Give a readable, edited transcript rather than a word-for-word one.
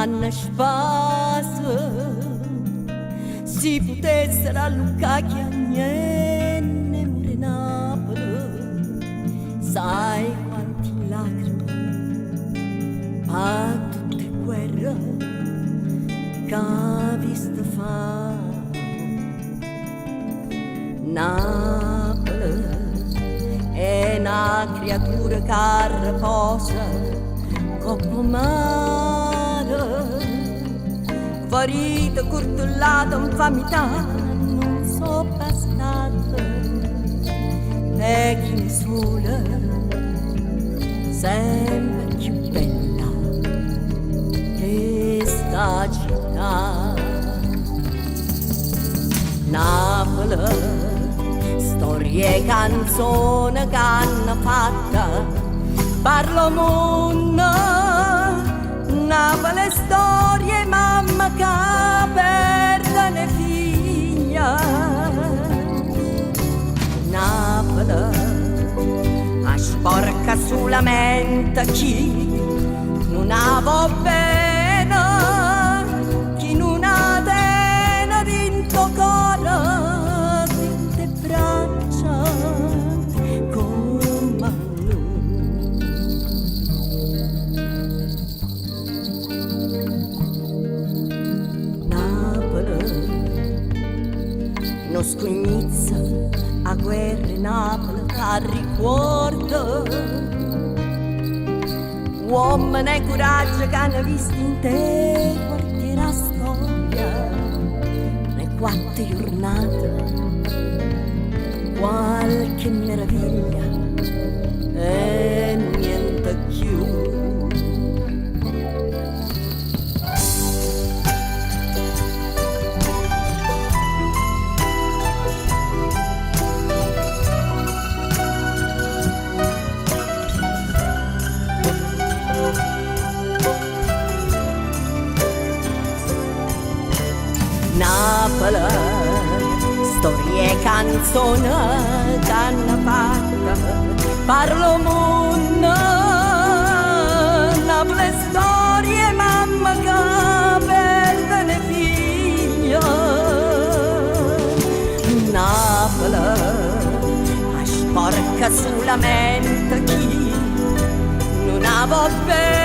m'hanno spasso si potessero allucare che a niente muri Napoli sai quanti lacrime a tutte guerre che ha visto fa Napoli è una creatura che riposa coppo mare ferita, curtullata, infamità non so bastata e chi ne sola sempre più bella che sta città Napoli storie e canzoni che hanno fatta parlo mondo Napoli storie mamma che perde le figlia Napoli a sporca sulla mente chi non ha bene chi non ha tena dinto cuore dinte braccia come non scognizza a guerre Napoli a ricordo uomini e coraggio che hanno visto in te quartiere la storia le 4 giornate qualche meraviglia e niente più Napoli, storie e canzoni che hanno fatta parlo mondo Napoli storie mamma che perde le figlie Napoli a sporca sulla mente chi non ha bene